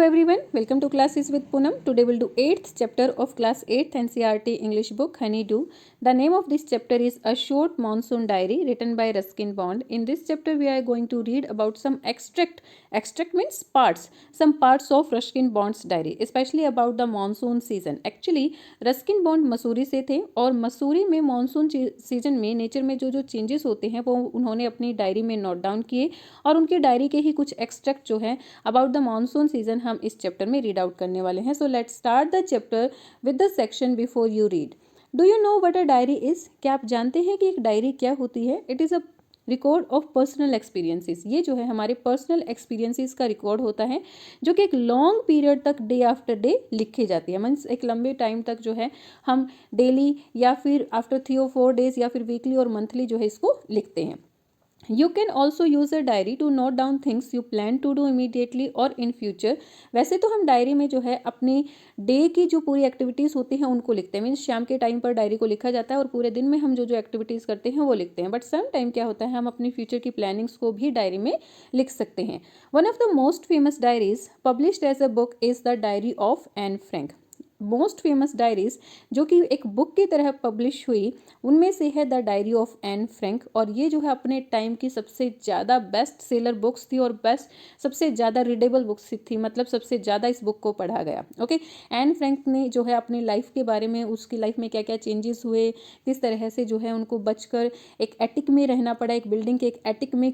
everyone, welcome to Classes with Poonam. Today we'll do 8th chapter of class 8th NCERT English book Honeydew. The name of this chapter is A Short Monsoon Diary written by Ruskin Bond. In this chapter we are going to read about some extract means parts, some parts of Ruskin Bond's diary, especially about the monsoon season. Actually Ruskin Bond Mussoorie से थे और मसूरी में monsoon season में nature में जो changes होते हैं वो उन्होंने अपनी डायरी में नोट डाउन किए और उनकी डायरी के ही कुछ एक्सट्रैक्ट जो है अबाउट द मानसून सीजन हम इस चैप्टर में रीड आउट करने वाले हैं. So let's start the chapter with the section before you read. Do you know what a diary is? क्या आप जानते हैं कि एक डायरी क्या होती है? It is a record of personal experiences. ये जो है हमारे पर्सनल एक्सपीरियंसेस का रिकॉर्ड होता है जो कि एक लॉन्ग पीरियड तक डे आफ्टर डे लिखी जाती है. मीन्स एक लंबे टाइम तक जो है हम डेली या फिर आफ्टर 3 or 4 days या फिर वीकली और मंथली जो है इसको लिखते हैं. You can also use a diary to note down things you plan to do immediately or in future. वैसे तो हम डायरी में जो है अपनी डे की जो पूरी एक्टिविटीज़ होती हैं उनको लिखते हैं. मीन्स शाम के टाइम पर डायरी को लिखा जाता है और पूरे दिन में हम जो एक्टिविटीज़ करते हैं वो लिखते हैं. बट सम टाइम क्या होता है हम अपनी फ्यूचर की प्लानिंग्स को भी डायरी में लिख सकते हैं. One of the most famous diaries published as a book is the diary of Anne Frank. Most famous diaries जो कि एक बुक की तरह पब्लिश हुई उनमें से है the diary of Anne Frank. और ये जो है अपने टाइम की सबसे ज़्यादा बेस्ट सेलर बुक्स थी और सबसे ज़्यादा रीडेबल बुक्स थी. मतलब सबसे ज़्यादा इस बुक को पढ़ा गया. ओके, एन फ्रैंक ने जो है अपनी लाइफ के बारे में, उसकी लाइफ में क्या क्या चेंजेस हुए, किस तरह से जो है उनको बचकर एक एटिक में रहना पड़ा, एक बिल्डिंग के एक एटिक में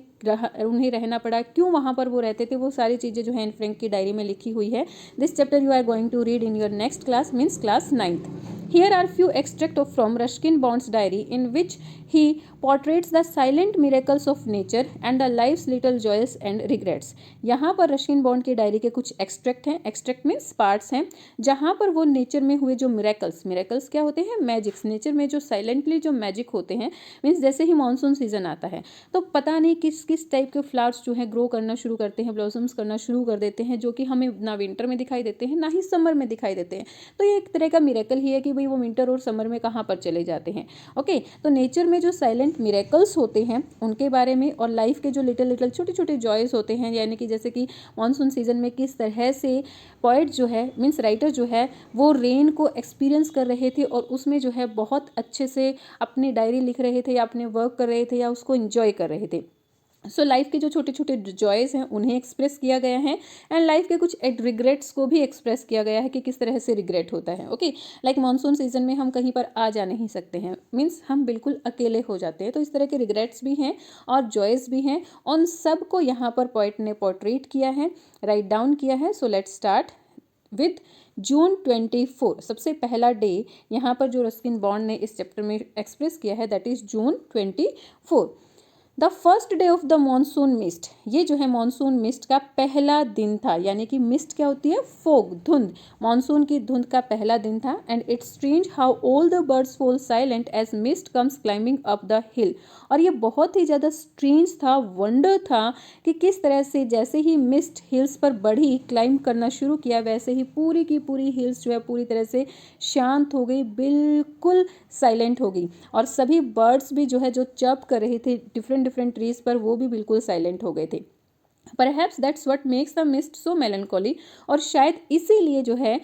उन्हें रहना पड़ा, क्यों वहाँ पर वो रहते थे, वो सारी चीज़ें जो है एन फ्रैंक की डायरी में लिखी हुई है. This chapter you are going to read in your next class, means class 9th. Here are few extracts from Ruskin Bond's diary in which he portrays the silent miracles of nature and the life's little joys and regrets. यहाँ पर रश्किन bond की diary के कुछ extract हैं. Extract means parts हैं जहाँ पर वो नेचर में हुए जो मिरेकल्स क्या होते हैं? मैजिक्स. नेचर में जो साइलेंटली जो मैजिक होते हैं, मीन्स जैसे ही मानसून सीजन आता है तो पता नहीं किस टाइप के फ्लावर्स जो है ग्रो करना शुरू करते हैं, ब्लॉसम्स करना शुरू कर देते हैं, जो कि हमें ना विंटर में दिखाई देते हैं ना ही समर में दिखाई देते हैं. तो ये एक तरह का मिरेकल ही है कि भाई वो विंटर और समर में कहाँ पर चले जाते हैं. ओके, तो नेचर में जो साइलेंट मिरेकल्स होते हैं उनके बारे में और लाइफ के जो लिटिल छोटे छोटे जॉयस होते हैं, यानी कि जैसे कि मानसून सीजन में किस तरह से पोएट जो है मीन्स राइटर जो है वो रेन को एक्सपीरियंस कर रहे थे और उसमें जो है बहुत अच्छे से अपनी डायरी लिख रहे थे या अपने वर्क कर रहे थे या उसको एंजॉय कर रहे थे. सो लाइफ के जो छोटे छोटे जॉयज़ हैं उन्हें एक्सप्रेस किया गया है एंड लाइफ के कुछ रिग्रेट्स को भी एक्सप्रेस किया गया है कि किस तरह से रिग्रेट होता है. ओके, लाइक मानसून सीजन में हम कहीं पर आ जा नहीं सकते हैं, मीन्स हम बिल्कुल अकेले हो जाते हैं. तो इस तरह के रिग्रेट्स भी हैं और जॉयज़ भी हैं. उन सब को यहाँ पर पोएट ने पोर्ट्रेट किया है, राइट डाउन किया है. सो लेट्स स्टार्ट विद जून 24. सबसे पहला डे यहाँ पर जो रस्किन बॉन्ड ने इस चैप्टर में एक्सप्रेस किया है that is June 24. The first day of the monsoon mist. ये जो है मानसून मिस्ट का पहला दिन था, यानी कि मिस्ट क्या होती है? फोग, धुंध. मानसून की धुंध का पहला दिन था. And it's strange how all the birds fall silent as mist comes climbing up the hill. और ये बहुत ही ज़्यादा स्ट्रेंज था, वंडर था कि किस तरह से जैसे ही मिस्ट हिल्स पर बढ़ी, क्लाइंब करना शुरू किया, वैसे ही पूरी की पूरी हिल्स जो है पूरी तरह से शांत हो गई, बिल्कुल साइलेंट हो गई. और सभी बर्ड्स भी जो है जो चर्प कर रहे थे डिफरेंट ट्रीज पर, वो भी बिल्कुल साइलेंट हो गए थे. Perhaps that's what makes the mist so melancholy. और शायद इसीलिए जो है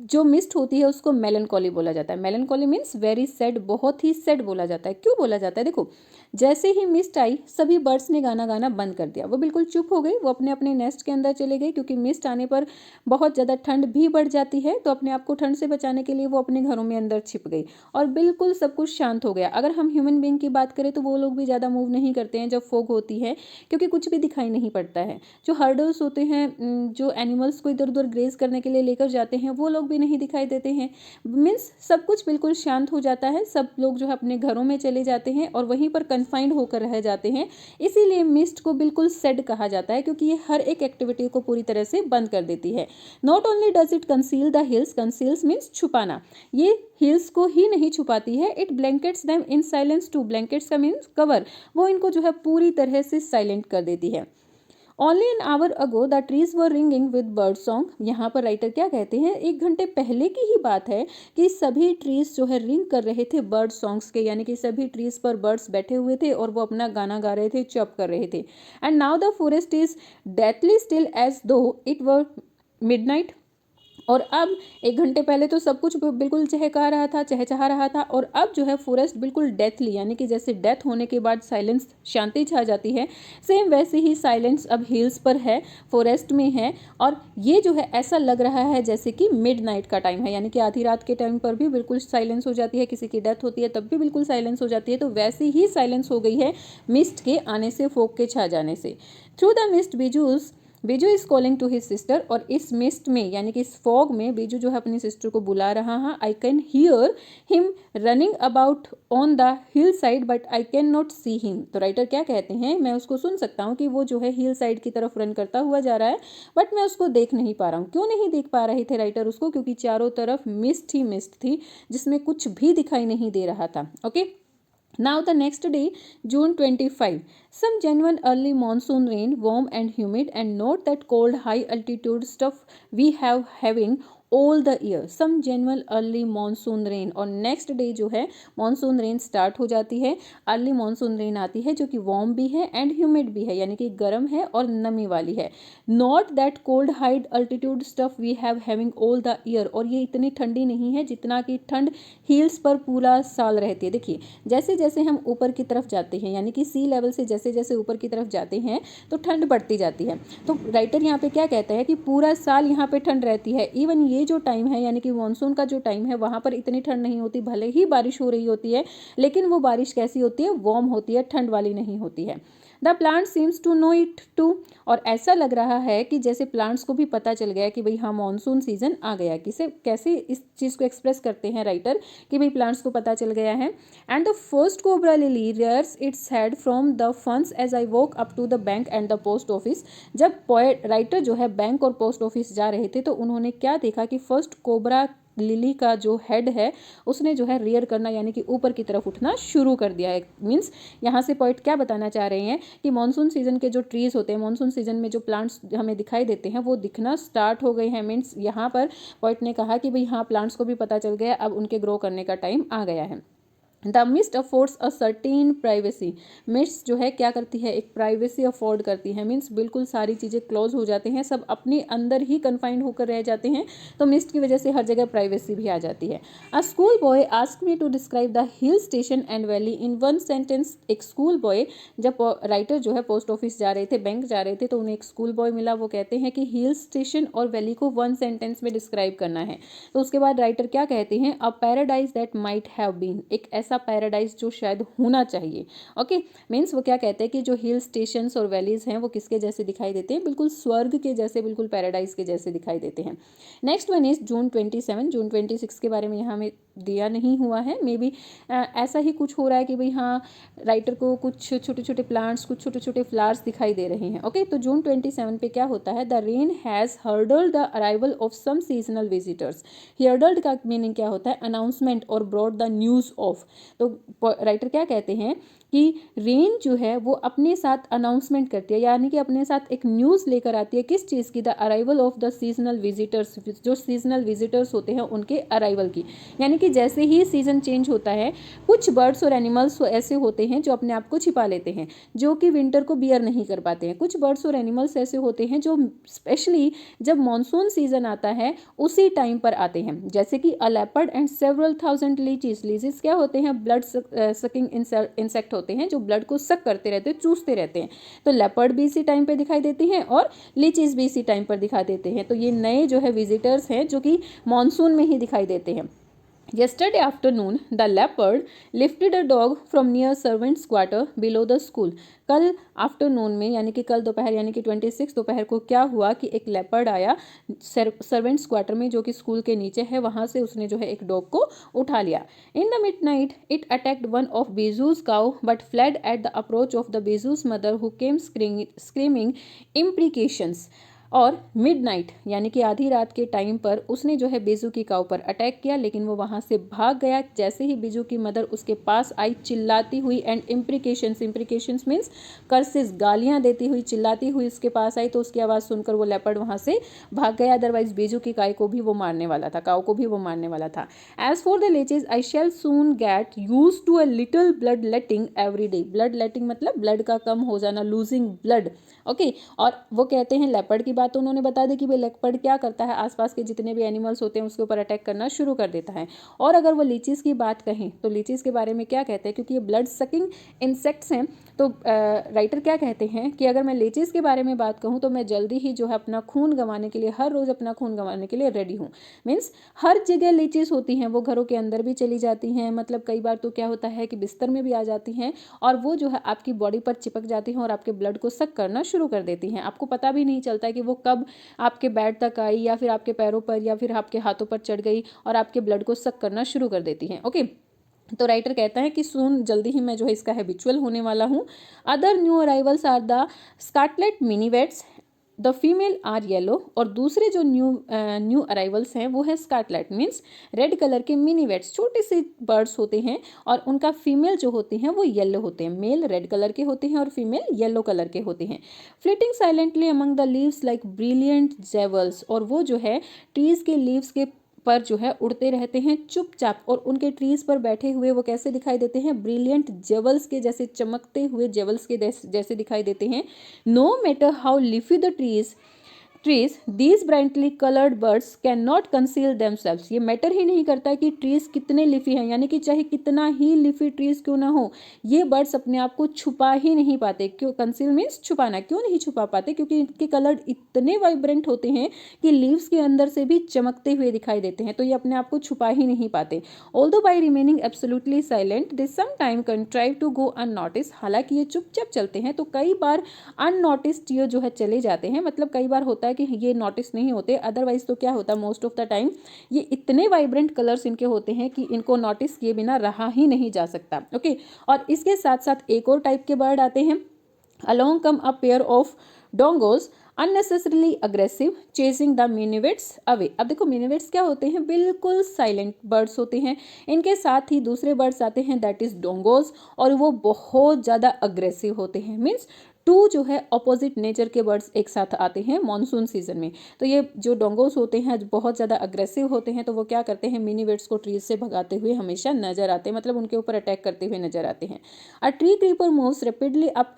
जो मिस्ट होती है उसको मेलनकॉली बोला जाता है. मेलनकॉली मीन्स वेरी सैड, बहुत ही सैड बोला जाता है. क्यों बोला जाता है? देखो, जैसे ही मिस्ट आई सभी बर्ड्स ने गाना गाना बंद कर दिया. वो बिल्कुल चुप हो गई, वो अपने अपने नेस्ट के अंदर चले गए क्योंकि मिस्ट आने पर बहुत ज़्यादा ठंड भी बढ़ जाती है. तो अपने आप को ठंड से बचाने के लिए वो अपने घरों में अंदर छिप गई और बिल्कुल सब कुछ शांत हो गया. अगर हम ह्यूमन बीइंग की बात करें तो वो लोग भी ज़्यादा मूव नहीं करते हैं जब फोग होती है, क्योंकि कुछ भी दिखाई नहीं पड़ता है. जो हर्डर्स होते हैं, जो एनिमल्स को इधर उधर ग्रेज करने के लिए लेकर जाते हैं, वो लोग भी नहीं दिखाई देते हैं. मीन्स सब कुछ बिल्कुल शांत हो जाता है, सब लोग जो है अपने घरों में चले जाते हैं और वहीं पर कन्फाइंड होकर रह जाते हैं. इसीलिए मिस्ट को बिल्कुल सेड कहा जाता है क्योंकि ये हर एक एक्टिविटी को पूरी तरह से बंद कर देती है. Not only does it conceal the hills, conceals means छुपाना, ये हिल्स को ही नहीं छुपाती है, it blankets them in silence too. Blankets का मीन्स कवर, वो इनको जो है पूरी तरह से साइलेंट कर देती है. Only an hour ago the trees were ringing with bird song. यहाँ पर राइटर क्या कहते हैं, 1 घंटे पहले की ही बात है कि सभी ट्रीज जो है रिंग कर रहे थे बर्ड सॉन्ग्स के, यानी कि सभी ट्रीज पर बर्ड्स बैठे हुए थे और वो अपना गाना गा रहे थे, चप कर रहे थे. And now the forest is deathly still as though it were midnight. और अब 1 घंटे पहले तो सब कुछ बिल्कुल चहका रहा था, चहचहा रहा था, और अब जो है फॉरेस्ट बिल्कुल डेथली, यानी कि जैसे डेथ होने के बाद साइलेंस, शांति छा जाती है, सेम वैसे ही साइलेंस अब हिल्स पर है, फॉरेस्ट में है। और ये जो है ऐसा लग रहा है जैसे कि मिडनाइट का टाइम है, यानी कि आधी रात के टाइम पर भी बिल्कुल साइलेंस हो जाती है, किसी की डेथ होती है तब भी बिल्कुल साइलेंस हो जाती है, तो वैसे ही साइलेंस हो गई है मिस्ट के आने से, फोग के छा जाने से। Through the mist Biju is calling to his sister, और इस मिस्ट में यानी कि इस फॉग में बीजू जो है अपनी सिस्टर को बुला रहा है। I can hear him running about on the hill side but I can not see him. तो राइटर क्या कहते हैं, मैं उसको सुन सकता हूँ कि वो जो है हिल साइड की तरफ रन करता हुआ जा रहा है, बट मैं उसको देख नहीं पा रहा हूँ। क्यों नहीं देख पा रहे थे राइटर उसको, क्योंकि चारों तरफ मिस्ट ही मिस्ट थी, जिसमें कुछ भी दिखाई नहीं दे रहा था। Okay, now the next day, June 25, some genuine early monsoon rain, warm and humid, and not that cold high altitude stuff we have having all the year. Some genuine early monsoon rain, और next day जो है monsoon rain start हो जाती है, early monsoon rain आती है जो कि वार्म भी है एंड ह्यूमिड भी है, यानी कि गर्म है और नमी वाली है। Not that cold high altitude stuff we have having all the year, और ये इतनी ठंडी नहीं है जितना कि ठंड हिल्स पर पूरा साल रहती है। देखिए, जैसे जैसे हम ऊपर की तरफ जाते हैं, यानी कि सी लेवल से जैसे जैसे ऊपर की तरफ जाते हैं तो ठंड बढ़ती जाती है। तो राइटर यहाँ पे क्या कहता है कि पूरा साल यहाँ पे ठंड रहती है। इवन ये जो टाइम है यानी कि मानसून का जो टाइम है, वहाँ पर इतनी ठंड नहीं होती, भले ही बारिश हो रही होती है, लेकिन वो बारिश कैसी होती है, वार्म होती है, ठंड वाली नहीं होती है। The plant seems to know it too, और ऐसा लग रहा है कि जैसे प्लांट्स को भी पता चल गया कि भाई हाँ मानसून सीजन आ गया। किसे कैसे इस चीज़ को एक्सप्रेस करते हैं राइटर कि भाई प्लांट्स को पता चल गया है। And the first cobra lily rears its head from the ferns as I walk up to the bank and the post office. जब पोएट राइटर जो है बैंक और पोस्ट ऑफिस जा रहे थे तो उन्होंने क्या देखा कि फर्स्ट कोबरा लिली का जो हेड है उसने जो है रियर करना यानी कि ऊपर की तरफ उठना शुरू कर दिया है। मीन्स यहाँ से पॉइंट क्या बताना चाह रहे हैं कि मॉनसून सीजन के जो ट्रीज होते हैं, मॉनसून सीजन में जो प्लांट्स हमें दिखाई देते हैं वो दिखना स्टार्ट हो गए हैं। मीन्स यहाँ पर पॉइंट ने कहा कि भाई हाँ प्लांट्स को भी पता चल गया, अब उनके ग्रो करने का टाइम आ गया है। The mist affords a certain privacy, mist जो है क्या करती है, एक प्राइवेसी अफोर्ड करती है। मीन्स बिल्कुल सारी चीज़ें क्लोज हो जाते हैं, सब अपने अंदर ही कन्फाइंड होकर रह जाते हैं, तो मिस्ट की वजह से हर जगह प्राइवेसी भी आ जाती है। A school boy ask me to describe the hill station and valley in one sentence. एक स्कूल बॉय, जब राइटर जो है पोस्ट ऑफिस जा रहे थे, बैंक जा रहे थे, तो उन्हें एक स्कूल बॉय मिला, वो कहते हैं कि हिल स्टेशन और वैली को 1 सेंटेंस में डिस्क्राइब करना है। तो उसके बाद राइटर क्या कहते हैं, a paradise that might have been, एक ऐसा पैराडाइज जो शायद होना चाहिए। ओके, मीन्स वो क्या कहते हैं कि जो हिल स्टेशंस और वैलीज हैं वो किसके जैसे दिखाई देते हैं, बिल्कुल स्वर्ग के जैसे, बिल्कुल पैराडाइज के जैसे दिखाई देते हैं। नेक्स्ट वन इज जून 27। जून 26 के बारे में यहाँ में दिया नहीं हुआ है, मे बी ऐसा ही कुछ हो रहा है कि भाई हाँ राइटर को कुछ छोटे छोटे प्लांट्स, कुछ छोटे छोटे फ्लावर्स दिखाई दे रहे हैं। ओके, तो जून 27 पे क्या होता है, the rain has heralded the arrival of some seasonal visitors. Heralded का मीनिंग क्या होता है, अनाउंसमेंट और ब्रॉड द न्यूज़ ऑफ। तो राइटर क्या कहते हैं कि रेन जो है वो अपने साथ अनाउंसमेंट करती है, यानी कि अपने साथ एक न्यूज़ लेकर आती है, किस चीज़ की, the arrival of the seasonal visitors, जो सीजनल विजिटर्स होते हैं उनके अराइवल की। यानी कि जैसे ही सीजन चेंज होता है, कुछ बर्ड्स और एनिमल्स ऐसे होते हैं जो अपने आप को छिपा लेते हैं, जो कि विंटर को बियर नहीं कर पाते हैं। कुछ बर्ड्स और एनिमल्स ऐसे होते हैं जो स्पेशली जब मानसून सीजन आता है उसी टाइम पर आते हैं, जैसे कि अ लेपर्ड एंड सेवरल थाउजेंड लीचीज। लीचीज क्या होते हैं, ब्लड सकिंग इंसेक्ट होते हैं जो ब्लड को सक करते रहते हैं, चूसते रहते हैं। तो लेपर्ड भी इसी टाइम पे दिखाई देती हैं और लीचीज भी इसी टाइम पर दिखाई देते हैं। तो ये नए जो है विजिटर्स हैं जो कि मानसून में ही दिखाई देते हैं। Yesterday afternoon, the leopard lifted a dog from near servant's quarter below the school. कल आफ्टरनून में यानी कि कल दोपहर यानी कि 26 दोपहर को क्या हुआ कि एक लेपर्ड आया सर्वेंट्स क्वार्टर में जो कि स्कूल के नीचे है, वहाँ से उसने जो है एक डॉग को उठा लिया। In the midnight it attacked one of Bijju's cow but fled at the approach of the Bijju's mother who came screaming imprecations. और मिडनाइट यानी कि आधी रात के टाइम पर उसने जो है बीजू की काऊ पर अटैक किया, लेकिन वो वहाँ से भाग गया। जैसे ही बीजू की मदर उसके पास आई चिल्लाती हुई, एंड इम्प्रीकेशंस मीन्स कर्सेस, गालियाँ देती हुई, चिल्लाती हुई उसके पास आई, तो उसकी आवाज़ सुनकर वो लेपर्ड वहाँ से भाग गया। अदरवाइज बीजू की काई को भी वो मारने वाला था, काऊ को भी वो मारने वाला था। As for the leeches I shall soon get used to a little blood letting every day. Blood letting मतलब ब्लड का कम हो जाना, लूजिंग ब्लड। ओके, और वो कहते हैं लेपर्ड की बात तो उन्होंने बता दी कि भाई लेपर्ड क्या करता है, आसपास के जितने भी एनिमल्स होते हैं उसके ऊपर अटैक करना शुरू कर देता है। और अगर वो लीचीज़ की बात कहें तो लीचीज़ के बारे में क्या कहते हैं, क्योंकि ये ब्लड सकिंग इंसेक्ट्स हैं, तो राइटर क्या कहते हैं कि अगर मैं लीचीज़ के बारे में बात कहूँ तो मैं जल्दी ही जो है अपना खून गंवाने के लिए, हर रोज़ अपना खून गंवाने के लिए रेडी हूँ। मीन्स हर जगह लीचीज़ होती हैं, वो घरों के अंदर भी चली जाती हैं, मतलब कई बार तो क्या होता है कि बिस्तर में भी आ जाती हैं और वो जो है आपकी बॉडी पर चिपक जाती हैं और आपके ब्लड को सक करना शुरू कर देती हैं। आपको पता भी नहीं चलता कि वो कब आपके बैड तक आई या फिर आपके पैरों पर या फिर आपके हाथों पर चढ़ गई और आपके ब्लड को सक करना शुरू कर देती हैं। ओके, तो राइटर कहता है कि सून, जल्दी ही मैं जो है इसका हैबिचुअल होने वाला हूँ। Other new arrivals are the scarlet minivets, the female are yellow. और दूसरे जो न्यू अराइवल्स हैं वो है स्कारलेट, मीन्स रेड कलर के मिनीवेट्स, छोटे से बर्ड्स होते हैं और उनका फीमेल जो होती हैं वो येलो होते हैं। मेल रेड कलर के होते हैं और फीमेल येलो कलर के होते हैं। Flitting silently among the leaves like brilliant jewels, और वो जो है ट्रीज के लीव्स के पर जो है उड़ते रहते हैं चुपचाप, और उनके ट्रीज पर बैठे हुए वो कैसे दिखाई देते हैं, ब्रिलियंट जेवल्स के जैसे, चमकते हुए जेवल्स के जैसे दिखाई देते हैं। No matter how leafy the trees, these brightly colored birds cannot conceal themselves। ये मैटर ही नहीं करता कि ट्रीज कितने लिफी हैं, यानी कि चाहे कितना ही लिफी ट्रीज क्यों ना हो, ये बर्ड्स अपने आप को छुपा ही नहीं पाते। क्यों? कंसील मीन्स छुपाना। क्यों नहीं छुपा पाते? क्योंकि इनके कलर इतने वाइब्रेंट होते हैं कि लीव्स के अंदर से भी चमकते हुए दिखाई देते हैं, तो ये अपने आप को छुपा ही नहीं पाते। Although by remaining absolutely silent they some time contrive to go unnoticed. हालांकि ये चुपचाप चलते हैं तो कई बार अननोटिस्ड ये जो है चले जाते हैं, मतलब कई बार होता है कि ये नोटिस नहीं होते, अदरवाइज तो क्या होता है मोस्ट ऑफ द टाइम ये इतने वाइब्रेंट कलर्स इनके होते हैं कि इनको नोटिस किए बिना रहा ही नहीं जा सकता। ओके, और इसके साथ साथ एक और टाइप के बर्ड आते हैं। Along come a pair of drongos unnecessarily aggressive chasing the minivets away. अब देखो मिनिवेट्स क्या होते हैं, बिल्कुल साइलेंट बर्ड्स होते हैं। इनके साथ ही दूसरे बर्ड्स आते हैं दैट इज डोंगोज, और वो बहुत ज़्यादा अग्रेसिव होते हैं। मीन्स टू जो है अपोजिट नेचर के बर्ड्स एक साथ आते हैं मॉनसून सीजन में। तो ये जो डोंगोस होते हैं बहुत ज़्यादा अग्रेसिव होते हैं, तो वो क्या करते हैं, मिनीवेट्स को ट्रीज से भगाते हुए हमेशा नजर आते हैं, मतलब उनके ऊपर अटैक करते हुए नजर आते हैं। A tree creeper moves rapidly up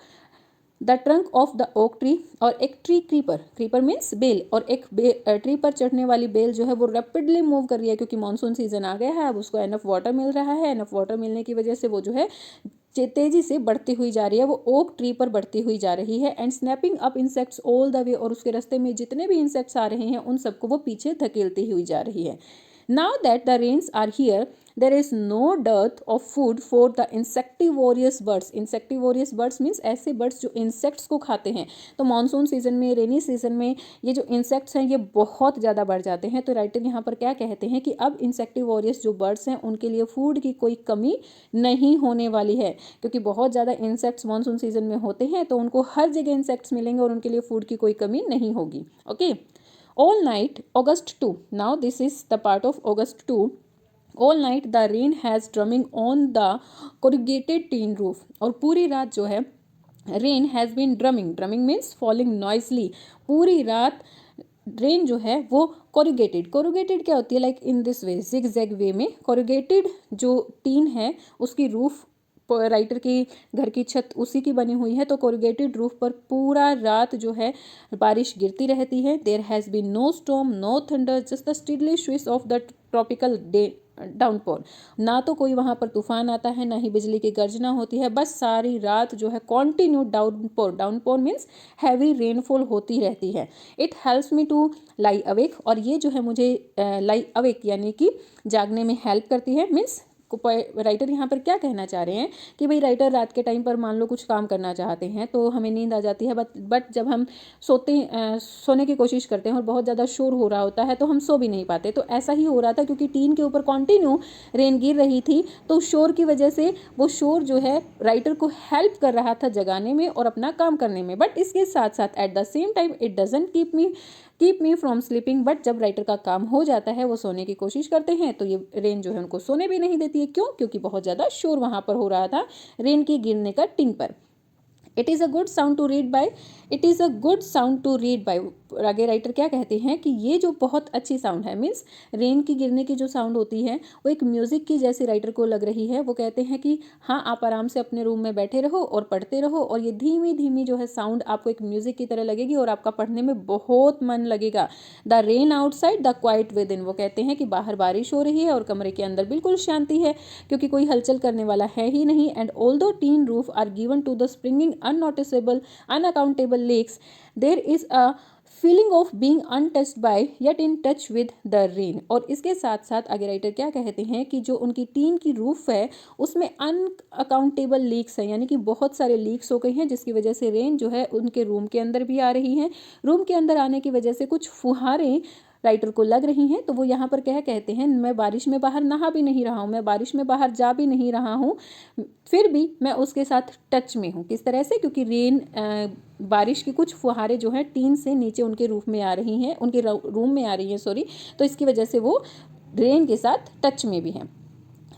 the trunk of the oak tree. और एक ट्री क्रीपर मीन्स बेल, और एक ट्री पर चढ़ने वाली बेल जो है वो रैपिडली मूव कर रही है, क्योंकि मानसून सीजन आ गया है, अब उसको एनफ वाटर मिल रहा है। एनफ वाटर मिलने की वजह से वो जो है तेजी से बढ़ती हुई जा रही है, वो ओक ट्री पर बढ़ती हुई जा रही है। And snapping up insects all the way, और उसके रास्ते में जितने भी इंसेक्ट्स आ रहे हैं उन सबको वो पीछे धकेलती हुई जा रही है। Now that the rains are here, there is no dearth of food for the insectivorous birds। insectivorous birds means ऐसे birds जो insects को खाते हैं। तो मानसून सीजन में, रेनी सीजन में ये जो insects हैं ये बहुत ज़्यादा बढ़ जाते हैं। तो राइटर यहाँ पर क्या कहते हैं कि अब insectivorous जो birds हैं उनके लिए फूड की कोई कमी नहीं होने वाली है, क्योंकि बहुत ज़्यादा insects मानसून सीजन में होते हैं, तो उनको हर जगह insects मिलेंगे और उनके लिए फूड की कोई कमी नहीं होगी। Okay, all night August 2, now this is the part of August 2, all night the rain has drumming on the corrugated tin roof। और पूरी रात जो है rain has been drumming means falling noisily। पूरी रात रेन जो है वो कोरुगेटेड क्या होती है, like in this way, zig zag way में। कोरुगेटेड जो टीन है उसकी रूफ, राइटर की घर की छत उसी की बनी हुई है, तो कोरुगेटेड रूफ पर पूरा रात जो है बारिश गिरती रहती है। There has been no storm, no thunder, just the steady swish of the tropical day downpour. ना तो कोई वहाँ पर तूफान आता है, ना ही बिजली की गर्जना होती है, बस सारी रात जो है continue downpour means heavy rainfall होती रहती है। It helps me to lie awake, और ये जो है मुझे लाई अवेक यानी कि जागने में हेल्प करती है। मीन्स राइटर यहाँ पर क्या कहना चाह रहे हैं कि भाई राइटर रात के टाइम पर मान लो कुछ काम करना चाहते हैं तो हमें नींद आ जाती है, बट जब हम सोने की कोशिश करते हैं और बहुत ज़्यादा शोर हो रहा होता है तो हम सो भी नहीं पाते। तो ऐसा ही हो रहा था, क्योंकि टीन के ऊपर कॉन्टिन्यू रेन गिर रही थी, तो शोर की वजह से वो शोर जो है राइटर को हेल्प कर रहा था जगाने में और अपना काम करने में। बट इसके साथ साथ at the same time it doesn't keep me from sleeping. But जब राइटर का काम हो जाता है, वो सोने की कोशिश करते हैं, तो ये रेन जो है उनको सोने भी नहीं देती है। क्यों? क्योंकि बहुत ज़्यादा शोर वहाँ पर हो रहा था रेन की गिरने का टिन पर। It is a good sound to read by आगे राइटर क्या कहते हैं कि ये जो बहुत अच्छी साउंड है, मीन्स रेन की गिरने की जो साउंड होती है वो एक म्यूजिक की जैसी राइटर को लग रही है। वो कहते हैं कि हाँ, आप आराम से अपने रूम में बैठे रहो और पढ़ते रहो, और ये धीमी धीमी जो है साउंड आपको एक म्यूजिक की तरह लगेगी और आपका पढ़ने में बहुत मन लगेगा। The rain outside the quite with in, वो कहते हैं कि बाहर बारिश हो रही है और कमरे के अंदर बिल्कुल शांति है क्योंकि कोई हलचल करने वाला है ही नहीं। And although tin roof are given to the springing unnoticeable unaccountable leaks, there is a feeling of being untouched by yet in touch with the rain. और इसके साथ साथ आगे राइटर क्या कहते हैं कि जो उनकी टीन की रूफ है उसमें अनअकाउंटेबल लीक्स हैं, यानी कि बहुत सारे लीक्स हो गई हैं जिसकी वजह से रेन जो है उनके रूम के अंदर भी आ रही है। रूम के अंदर आने की वजह से कुछ फुहारें राइटर को लग रही हैं। तो वो यहाँ पर क्या कहते हैं, मैं बारिश में बाहर नहा भी नहीं रहा हूँ, मैं बारिश में बाहर जा भी नहीं रहा हूँ, फिर भी मैं उसके साथ टच में हूँ। किस तरह से, क्योंकि रेन बारिश की कुछ फुहारें जो हैं टीन से नीचे उनके रूफ में आ रही हैं, उनके रूम में आ रही हैं सॉरी, तो इसकी वजह से वो रेन के साथ टच में भी हैं।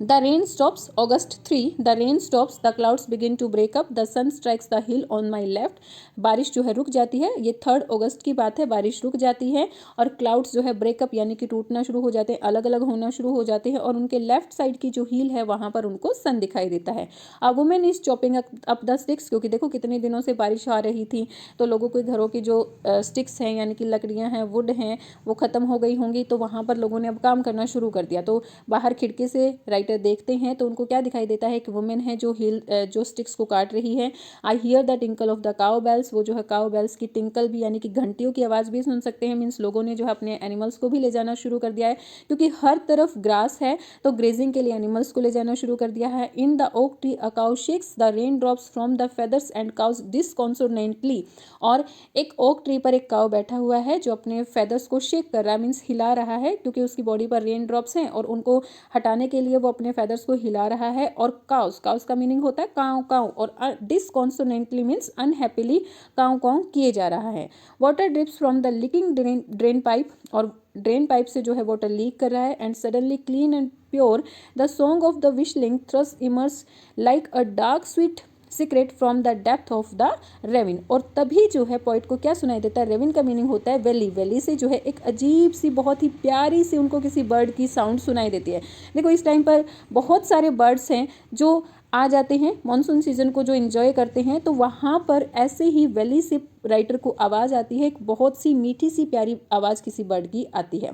The rain stops August 3. The rain stops. The clouds begin to break up. The sun strikes the hill on my left. बारिश जो है रुक जाती है, ये 3 अगस्त की बात है, बारिश रुक जाती है और क्लाउड्स जो है ब्रेकअप यानी कि टूटना शुरू हो जाते हैं, अलग अलग होना शुरू हो जाते हैं और उनके लेफ्ट साइड की जो हील है वहाँ पर उनको सन दिखाई देता है। A women is chopping up the sticks, क्योंकि देखो कितने दिनों से बारिश आ रही थी तो लोगों के घरों की जो स्टिक्स हैं यानी कि लकड़ियाँ हैं, वुड हैं, वो ख़त्म हो गई होंगी, तो वहाँ पर लोगों ने अब काम करना शुरू कर दिया। तो बाहर खिड़की से राइटर देखते हैं तो उनको क्या दिखाई देता है, एक वुमेन है जो स्टिक्स को काट रही है। I hear the tinkle of the cow bells, वो जो है काउ बेल्स की टिंकल भी यानी कि घंटियों की आवाज़ भी सुन सकते हैं। मीन्स लोगों ने जो है अपने एनिमल्स को भी ले जाना शुरू कर दिया है, क्योंकि हर तरफ ग्रास है तो ग्रेजिंग के लिए एनिमल्स को ले जाना शुरू कर दिया है। In the oak tree a cow shakes the rain drops from the feathers and caws disconsolately, और एक ओक ट्री पर एक काउ बैठा हुआ है जो अपने फेदर्स को शेक कर रहा है, मीन्स हिला रहा है, क्योंकि उसकी बॉडी पर रेन ड्रॉप्स हैं और उनको हटाने के लिए वो अपने फेदर्स को हिला रहा है। और काउस का मीनिंग होता है काउ काउ, और disconsolately means unhappily caw caw किए जा रहा है। Water drips from the leaking drain pipe, और ड्रेन पाइप से जो है वाटर लीक कर रहा है। And suddenly clean and pure the song of the whistling thrush emerges like a dark sweet secret from the depth of the ravine. और तभी जो है पॉइंट को क्या सुनाई देता है, रेविन का मीनिंग होता है वैली, वैली से जो है एक अजीब सी बहुत ही प्यारी सी उनको किसी बर्ड की साउंड सुनाई देती है। देखो इस टाइम पर बहुत सारे बर्ड्स हैं जो आ जाते हैं मॉनसून सीजन को जो एंजॉय करते हैं, तो वहाँ पर ऐसे ही वैली से राइटर को आवाज़ आती है, एक बहुत सी मीठी सी प्यारी आवाज़ किसी बर्ड की आती है।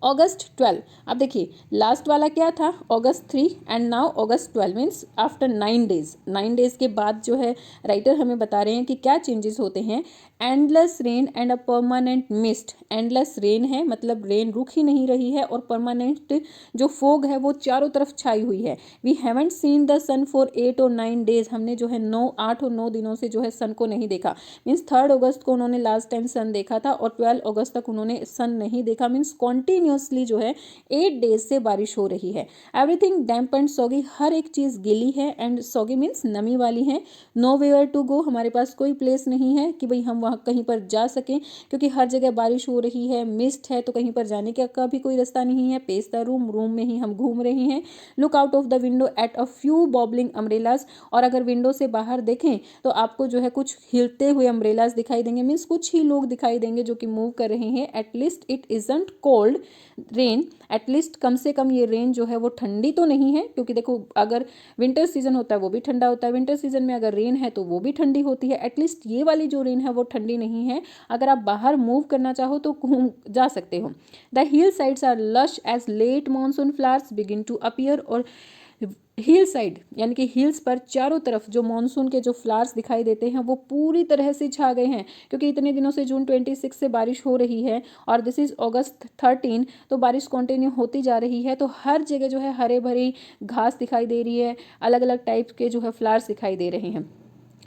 August 12, अब देखिए लास्ट वाला क्या था, August 3 and now August 12 means after 9 days. 9 days के बाद जो है राइटर हमें बता रहे हैं कि क्या चेंजेस होते हैं। Endless rain and a permanent mist, endless rain है मतलब रेन रुक ही नहीं रही है, और परमानेंट जो फोग है वो चारों तरफ छाई हुई है। We haven't seen the sun for 8 और 9 डेज, हमने जो है 8 और 9 दिनों से जो है सन को नहीं देखा। मीन्स 3 अगस्त को उन्होंने लास्ट टाइम सन देखा था और 12 अगस्त तक उन्होंने सन नहीं देखा। मीन्स कॉन्टिन्यूसली जो है 8 डेज से बारिश हो रही है। एवरीथिंग डैम्प एंड सॉगी, हर एक चीज़ गीली है, एंड सॉगी मीन्स नमी वाली है। नो वेयर टू गो, हमारे पास कोई प्लेस नहीं है कि भाई हम वहाँ कहीं पर जा सकें, क्योंकि हर जगह बारिश हो रही है, मिस्ट है, तो कहीं पर जाने का भी कोई रास्ता नहीं है। पेस द रूम, रूम में ही हम घूम रहे हैं। Look out of the window at a few boggling umbrellas, और अगर विंडो से बाहर देखें तो आपको जो है कुछ हिलते हुए अम्ब्रेलाज दिखाई देंगे, मीन्स कुछ ही लोग दिखाई देंगे जो कि मूव कर रहे हैं। At least it isn't cold rain, at least कम से कम ये रेन जो है वो ठंडी तो नहीं है, क्योंकि देखो अगर विंटर सीजन होता है वो भी ठंडा होता है, विंटर सीजन में अगर रेन है तो वो भी ठंडी होती है। एटलीस्ट ये वाली जो रेन है वो ठंडी नहीं है। अगर आप बाहर मूव करना चाहो तो जा सकते हो। The hill sides are lush as late monsoon flowers begin to appear, और हिल साइड यानी कि हिल्स पर चारों तरफ जो मॉनसून के जो फ्लावर्स दिखाई देते हैं वो पूरी तरह से छा गए हैं, क्योंकि इतने दिनों से जून 26 से बारिश हो रही है और दिस इज अगस्त 13, तो बारिश कंटिन्यू होती जा रही है। तो हर जगह जो है हरे भरी घास दिखाई दे रही है, अलग अलग टाइप के जो है फ्लावर्स दिखाई दे रहे हैं।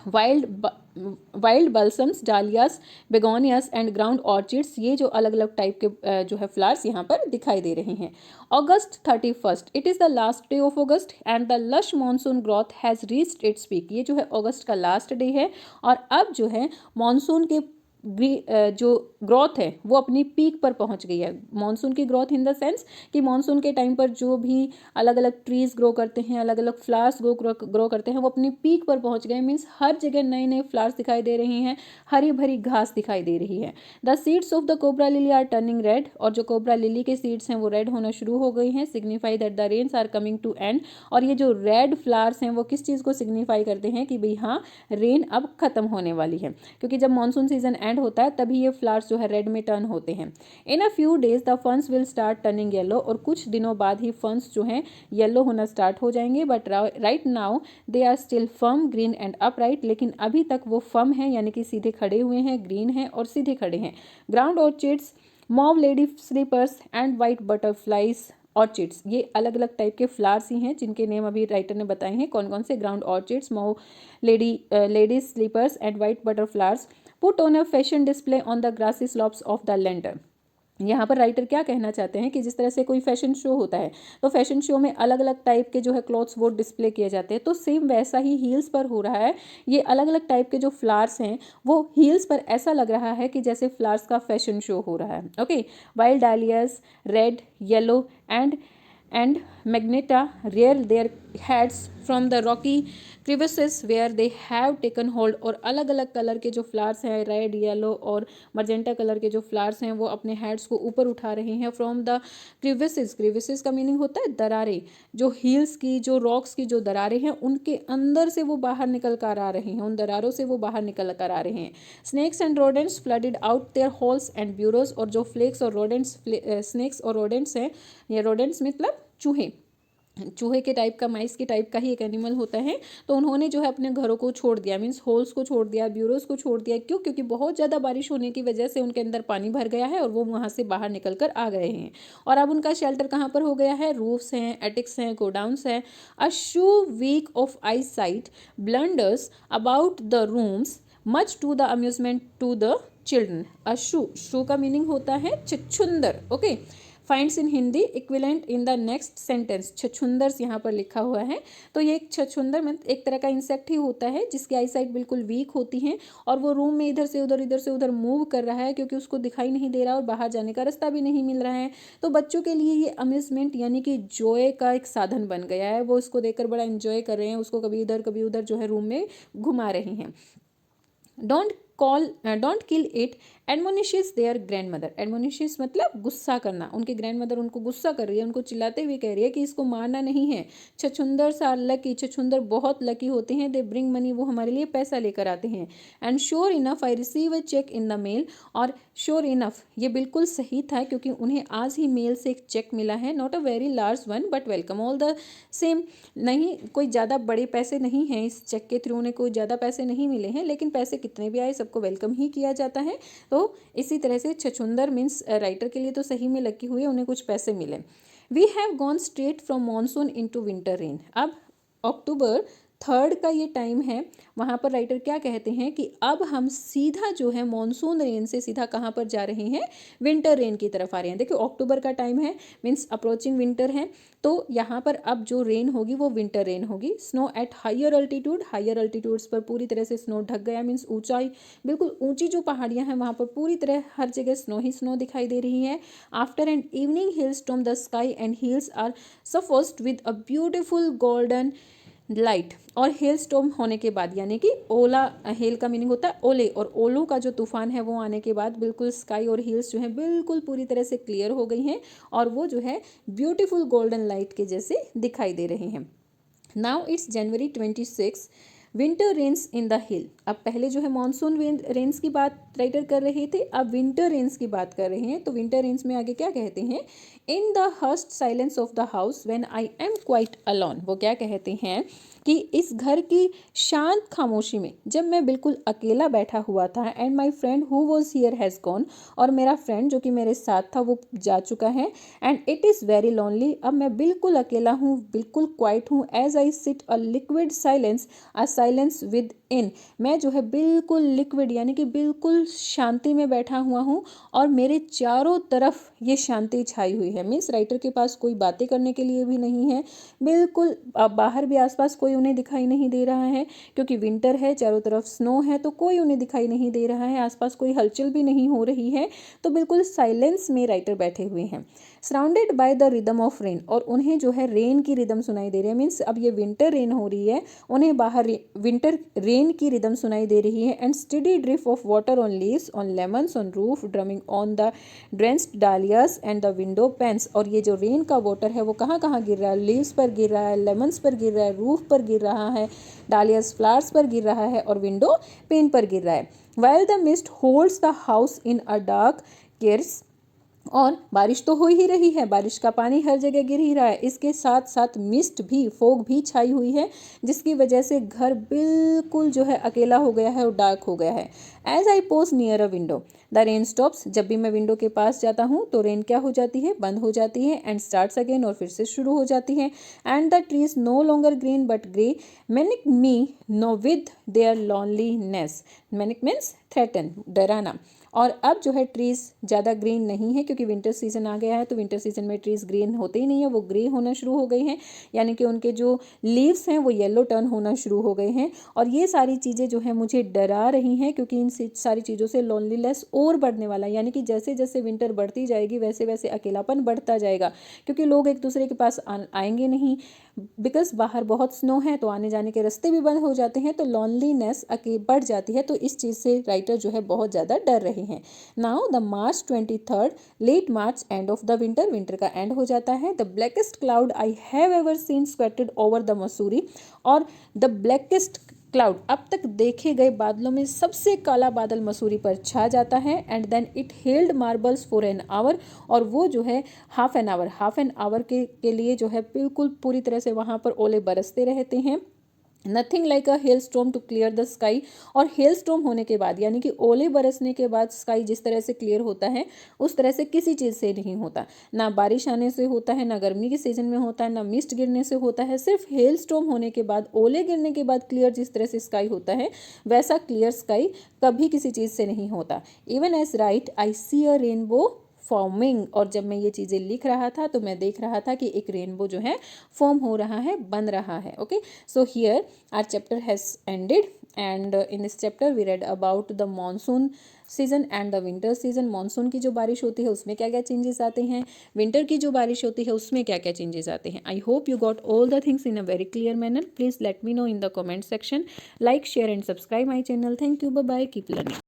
वाइल्ड बल्सम्स, डालियास, बेगोनियास एंड ग्राउंड ऑर्चिड्स, ये जो अलग अलग टाइप के जो है फ्लावर्स यहाँ पर दिखाई दे रहे हैं। August 31st, it is the last day of August and the lush monsoon growth has reached its peak, ये जो है अगस्त का लास्ट डे है और अब जो है मानसून के जो ग्रोथ है वो अपनी पीक पर पहुंच गई है। मॉनसून की ग्रोथ इन द सेंस कि मॉनसून के टाइम पर जो भी अलग अलग ट्रीज ग्रो करते हैं, अलग अलग फ्लावर्स ग्रो करते हैं, वो अपनी पीक पर पहुंच गए। मीन्स हर जगह नए नए फ्लावर्स दिखाई दे रही हैं, हरी भरी घास दिखाई दे रही है। The seeds of the cobra lily are turning red, और जो कोबरा लिली के सीड्स हैं वो रेड होना शुरू हो गई हैं। Signify that the rains are coming to end, और ये जो रेड फ्लावर्स हैं वो किस चीज़ को सिग्निफाई करते हैं कि भाई हाँ, रेन अब खत्म होने वाली है, क्योंकि जब मानसून सीजन एंड होता है तभी ये फ्लावर्स जो है रेड में टर्न होते हैं। इन अ फ्यू डेज द फंस विल स्टार्ट टर्निंग येलो, और कुछ दिनों बाद ही फंस जो हैं येलो होना स्टार्ट हो जाएंगे। But right now they are still firm green and upright, लेकिन अभी तक वो फर्म है यानी कि सीधे खड़े हुए हैं, ग्रीन है और सीधे खड़े हैं। Ground orchids, mauve lady slippers and white butterflies orchids, ये अलग अलग टाइप के फ्लावर्स ही हैं जिनके नेम अभी राइटर ने बताए हैं। कौन कौन से? Ground orchids, mauve lady slippers and white butterflowers put on a fashion display on the grassy slopes of the land. यहाँ पर राइटर क्या कहना चाहते हैं कि जिस तरह से कोई फैशन शो होता है तो फैशन शो में अलग अलग टाइप के जो है क्लॉथ्स वो डिस्प्ले किए जाते हैं, तो सेम वैसा ही हील्स पर हो रहा है। ये अलग अलग टाइप के जो फ्लावर्स हैं वो हील्स पर ऐसा लग रहा है कि जैसे फ्लावर्स का फैशन शो हो रहा है। Okay, wild dahlias red, yellow and magenta rear their heads from the rocky crevices where they have taken hold, और अलग अलग कलर के जो फ्लावर्स हैं, रेड, येलो और मजेंटा कलर के जो फ्लावर्स हैं वो अपने हेड्स को ऊपर उठा रहे हैं फ्रॉम द क्रिविसेस। क्रिविसेस का मीनिंग होता है दरारें, जो हील्स की, जो रॉक्स की जो दरारें हैं उनके अंदर से वो बाहर निकल कर आ रहे हैं, उन दरारों से वो बाहर निकल कर आ रहे हैं। Snakes and rodents flooded out their holes and burrows, और जो फ्लेक्स और रोडेंट्स, स्नेक्स और रोडेंट्स हैं, ये रोडेंट्स मतलब चूहे, चूहे के टाइप का, माइस के टाइप का ही एक एनिमल होता है, तो उन्होंने जो है अपने घरों को छोड़ दिया, मीन्स होल्स को छोड़ दिया, ब्यूरोज को छोड़ दिया। क्यों? क्योंकि बहुत ज़्यादा बारिश होने की वजह से उनके अंदर पानी भर गया है और वो वहाँ से बाहर निकल कर आ गए हैं। और अब उनका शेल्टर कहाँ पर हो गया है? रूफ्स हैं, एटिक्स हैं, गोडाउन्स हैं। A shrew weak of eye sight blunders about the rooms much to the amusement to the children. A shrew, shrew का मीनिंग होता है छछूंदर। Okay, finds in Hindi equivalent in the next sentence. छछूंदर्स यहाँ पर लिखा हुआ है, तो ये एक छछूंदर में एक तरह का इंसेक्ट ही होता है जिसकी आई साइट बिल्कुल वीक होती है और वो रूम में इधर से उधर मूव कर रहा है क्योंकि उसको दिखाई नहीं दे रहा और बाहर जाने का रास्ता भी नहीं मिल रहा है। तो बच्चों के लिए ये अम्यूजमेंट यानी कि जॉय का एक साधन बन गया है, वो इसको देखकर बड़ा एंजॉय कर रहे हैं, उसको कभी इधर कभी उधर जो है रूम में घुमा रहे हैं। Don't kill it admonishes their grand mother. Admonishes मतलब गुस्सा करना, उनके ग्रैंड मदर उनको गुस्सा कर रही है, उनको चिल्लाते हुए कह रही है कि इसको मारना नहीं है। छछूंदर आर लकी, छछूंदर बहुत लकी होते हैं। दे ब्रिंग मनी, वो हमारे लिए पैसा लेकर आते हैं। And sure enough I receive a cheque in the mail, और श्योर इनफ ये बिल्कुल सही था क्योंकि उन्हें आज ही मेल से एक चेक मिला है। Not a very large one but welcome all the same, नहीं कोई ज़्यादा बड़े पैसे नहीं हैं, इस चेक के थ्रू उन्हें कोई ज़्यादा पैसे नहीं मिले हैं, लेकिन पैसे कितने भी आए सबको वेलकम ही किया जाता है। तो इसी तरह से छछूंदर मीन्स राइटर के लिए तो सही में लकी हुए, उन्हें कुछ पैसे मिले। We have gone straight from monsoon into winter rain. अब अक्टूबर 3 का ये टाइम है, वहाँ पर राइटर क्या कहते हैं कि अब हम सीधा जो है मॉनसून रेन से सीधा कहाँ पर जा रहे हैं? विंटर रेन की तरफ आ रहे हैं। देखिए अक्टूबर का टाइम है, मीन्स अप्रोचिंग विंटर है, तो यहाँ पर अब जो रेन होगी वो विंटर रेन होगी। Snow at higher altitude, higher altitudes पर पूरी तरह से स्नो ढक गया, मीन्स ऊंचाई, बिल्कुल ऊंची जो पहाड़ियाँ हैं वहाँ पर पूरी तरह हर जगह स्नो ही स्नो दिखाई दे रही है। After and evening hills storm the sky and hills are suffused with a beautiful golden light. और हेल स्टॉर्म होने के बाद यानी कि ओला, हेल का मीनिंग होता है ओले, और ओलों का जो तूफान है वो आने के बाद बिल्कुल स्काई और हिल्स जो है बिल्कुल पूरी तरह से क्लियर हो गई हैं और वो जो है ब्यूटीफुल गोल्डन लाइट के जैसे दिखाई दे रहे हैं। Now it's January 26, winter rains in the hill. अब पहले जो है मानसून रेन्स की बात राइटर कर रहे थे, अब विंटर रेन्स की बात कर रहे हैं। तो विंटर रेन्स में आगे क्या कहते हैं? In the hushed silence of the house when I am quite alone. वो क्या कहते हैं कि इस घर की शांत खामोशी में जब मैं बिल्कुल अकेला बैठा हुआ था, and my friend who was here has gone, और मेरा फ्रेंड जो कि मेरे साथ था वो जा चुका है, and it is very lonely, अब मैं बिल्कुल अकेला हूँ, बिल्कुल क्वाइट हूँ। As I sit a liquid silence, a silence within, मैं जो है बिल्कुल लिक्विड यानी कि बिल्कुल शांति में बैठा हुआ हूँ और मेरे चारों तरफ ये शांति छाई हुई है। मीन्स राइटर के पास कोई बातें करने के लिए भी नहीं है, बिल्कुल बाहर भी आसपास कोई उन्हें दिखाई नहीं दे रहा है क्योंकि विंटर है, चारों तरफ स्नो है, तो कोई उन्हें दिखाई नहीं दे रहा है, आसपास कोई हलचल भी नहीं हो रही है, तो बिल्कुल साइलेंस में राइटर बैठे हुए हैं। Surrounded by the rhythm of rain, और उन्हें जो है रेन की रिदम सुनाई दे रही है। मीन्स अब ये विंटर रेन हो रही है, उन्हें बाहर विंटर रेन की रिदम सुनाई दे रही है। And steady drip of water on leaves, on lemons, on roof, drumming on the drenched dahlias and the window panes. और ये जो रेन का वाटर है वो कहाँ कहाँ गिर रहा है, लीव्स पर गिर रहा है, लेमन्स पर गिर रहा है, रूफ पर गिर रहा है, डालियास फ्लावर्स पर गिर रहा है और विंडो पेन पर गिर रहा है। While the mist holds the house in a dark cares, और बारिश तो हो ही रही है, बारिश का पानी हर जगह गिर ही रहा है, इसके साथ साथ मिस्ट भी, फोग भी छाई हुई है, जिसकी वजह से घर बिल्कुल जो है अकेला हो गया है और डार्क हो गया है। As I pause near a window the rain stops, जब भी मैं विंडो के पास जाता हूँ तो रेन क्या हो जाती है, बंद हो जाती है। एंड स्टार्ट्स अगेन, और फिर से शुरू हो जाती है। And the trees no longer green but grey, manic me now with their loneliness. Manic means threaten, डराना। और अब जो है ट्रीज़ ज़्यादा ग्रीन नहीं है क्योंकि विंटर सीजन आ गया है, तो विंटर सीजन में ट्रीज़ ग्रीन होते ही नहीं है, वो ग्रे होना शुरू हो गई हैं, यानी कि उनके जो लीव्स हैं वो येलो टर्न होना शुरू हो गए हैं। और ये सारी चीज़ें जो है मुझे डरा रही हैं क्योंकि इन सारी चीज़ों से लोनलीनेस और बढ़ने वाला है, यानी कि जैसे जैसे विंटर बढ़ती जाएगी वैसे वैसे अकेलापन बढ़ता जाएगा क्योंकि लोग एक दूसरे के पास आएंगे नहीं, बिकॉज बाहर बहुत स्नो है तो आने जाने के रास्ते भी बंद हो जाते हैं, तो लॉनलीनेस बढ़ जाती है। तो इस चीज़ से राइटर जो है बहुत ज़्यादा डर रहे हैं। Now the March 23, late March, end of the winter, winter का एंड हो जाता है। The blackest cloud I have ever seen squatted over the Mussoorie, और द ब्लैकेस्ट क्लाउड, अब तक देखे गए बादलों में सबसे काला बादल मसूरी पर छा जाता है। And then it held marbles for an hour, और वो जो है हाफ एन आवर के लिए जो है बिल्कुल पूरी तरह से वहाँ पर ओले बरसते रहते हैं। Nothing like a hail storm to clear the sky, और हेल स्टॉर्म होने के बाद यानी कि ओले बरसने के बाद स्काई जिस तरह से क्लियर होता है उस तरह से किसी चीज़ से नहीं होता, ना बारिश आने से होता है, ना गर्मी के सीजन में होता है, ना मिस्ट गिरने से होता है। सिर्फ हेल स्टॉर्म होने के बाद, ओले गिरने के बाद क्लियर जिस तरह से स्काई होता है वैसा क्लियर स्काई कभी किसी चीज़ से नहीं होता। Even as right I see a rainbow forming, और जब मैं ये चीज़ें लिख रहा था तो मैं देख रहा था कि एक रेनबो जो है फॉर्म हो रहा है, बन रहा है। Okay, so here our chapter has ended, and in this chapter we read about the monsoon season and the winter season. Monsoon की जो बारिश होती है उसमें क्या क्या चेंजेस आते हैं, विंटर की जो बारिश होती है उसमें क्या क्या चेंजेस आते हैं। I hope you got all the things in a very clear manner. Please let me know in the comment section. Like, share and subscribe my channel. Thank you, bye bye, keep learning.